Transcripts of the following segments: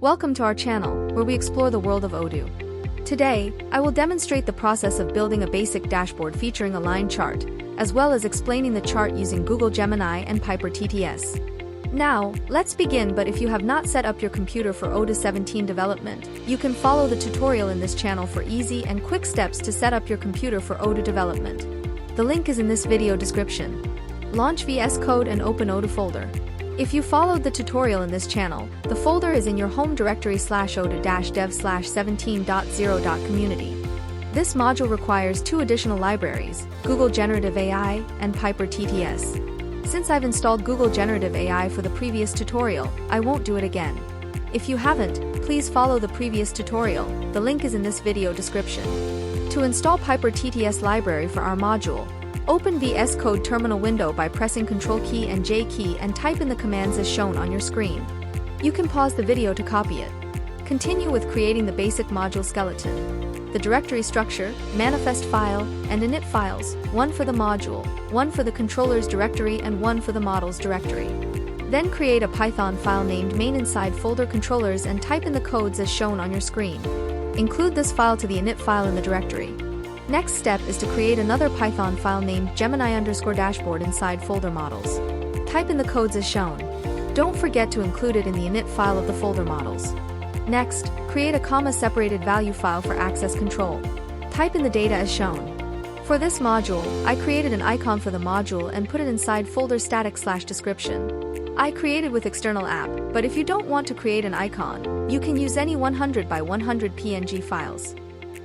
Welcome to our channel, where we explore the world of Odoo. Today, I will demonstrate the process of building a basic dashboard featuring a line chart, as well as explaining the chart using Google Gemini and Piper TTS. Now, let's begin. But if you have not set up your computer for Odoo 17 development, you can follow the tutorial in this channel for easy and quick steps to set up your computer for Odoo development. The link is in this video description. Launch VS Code and open Odoo folder. If you followed the tutorial in this channel, the folder is in your home directory /odoo-dev/17.0.community. This module requires two additional libraries, Google Generative AI and Piper TTS. Since I've installed Google Generative AI for the previous tutorial, I won't do it again. If you haven't, please follow the previous tutorial, the link is in this video description. To install Piper TTS library for our module, open VS Code terminal window by pressing Ctrl key and J key and type in the commands as shown on your screen. You can pause the video to copy it. Continue with creating the basic module skeleton. The directory structure, manifest file, and init files, one for the module, one for the controllers directory and one for the models directory. Then create a Python file named main inside folder controllers and type in the codes as shown on your screen. Include this file to the init file in the directory. Next step is to create another Python file named Gemini_dashboard inside folder models. Type in the codes as shown. Don't forget to include it in the init file of the folder models. Next, create a comma-separated value file for access control. Type in the data as shown. For this module, I created an icon for the module and put it inside folder static/description. I created with external app, but if you don't want to create an icon, you can use any 100 by 100 PNG files.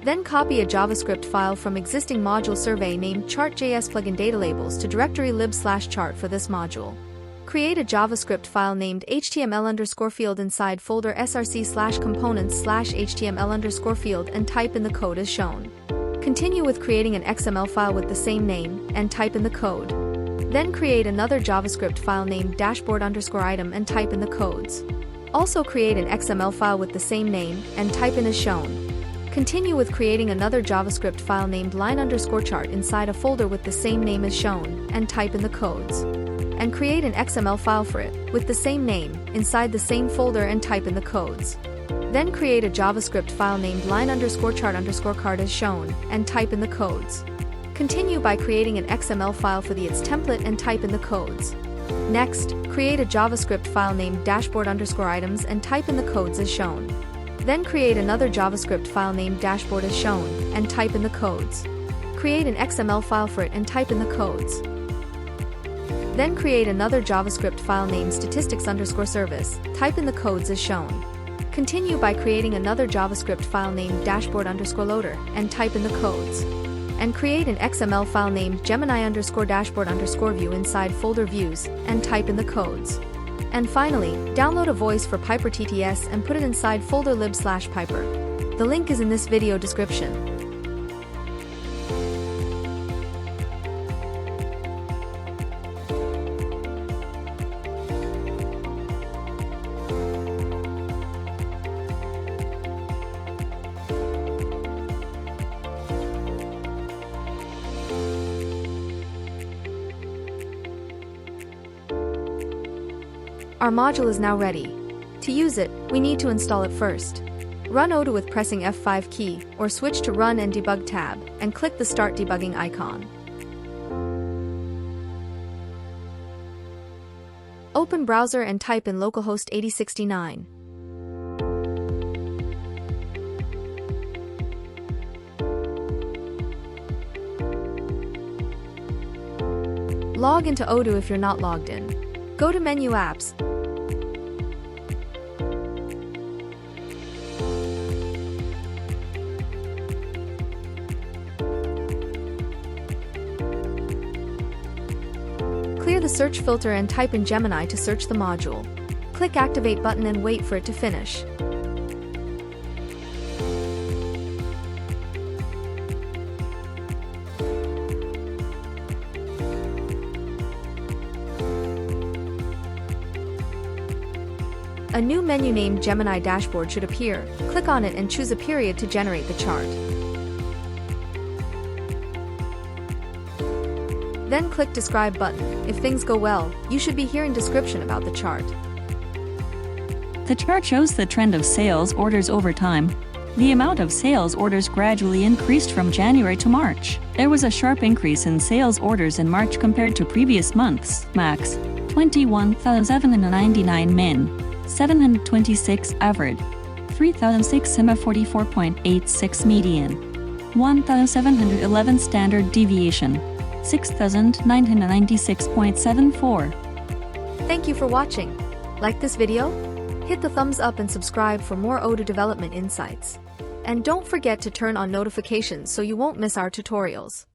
Then copy a JavaScript file from existing module survey named chart.js plugin data labels to directory lib/chart for this module. Create a JavaScript file named html_field inside folder src/components/html_field and type in the code as shown. Continue with creating an XML file with the same name and type in the code. Then create another JavaScript file named dashboard_item and type in the codes. Also create an XML file with the same name and type in as shown. Continue with creating another JavaScript file named line_chart inside a folder with the same name as shown, and type in the codes. And create an XML file for it, with the same name, inside the same folder and type in the codes. Then create a JavaScript file named line_chart_card as shown, and type in the codes. Continue by creating an XML file for its template and type in the codes. Next, create a JavaScript file named dashboard_items and type in the codes as shown. Then create another JavaScript file named dashboard as shown, and type in the codes. Create an XML file for it and type in the codes. Then create another JavaScript file named statistics_service, type in the codes as shown. Continue by creating another JavaScript file named dashboard_loader, and type in the codes. And create an XML file named Gemini_dashboard_view inside folder views, and type in the codes. And finally, download a voice for Piper TTS and put it inside folder lib/Piper. The link is in this video description. Our module is now ready. To use it, we need to install it first. Run Odoo with pressing F5 key, or switch to Run and Debug tab, and click the Start Debugging icon. Open browser and type in localhost 8069. Log into Odoo if you're not logged in. Go to Menu Apps. Clear the search filter and type in Gemini to search the module. Click Activate button and wait for it to finish. A new menu named Gemini Dashboard should appear. Click on it and choose a period to generate the chart. Then click Describe button. If things go well, you should be hearing description about the chart. The chart shows the trend of sales orders over time. The amount of sales orders gradually increased from January to March. There was a sharp increase in sales orders in March compared to previous months. Max 21,799 min, 726 average, 3,644.86 median, 1,711 standard deviation, 6,996.74. Thank you for watching. Like this video? Hit the thumbs up and subscribe for more Odoo development insights. And don't forget to turn on notifications so you won't miss our tutorials.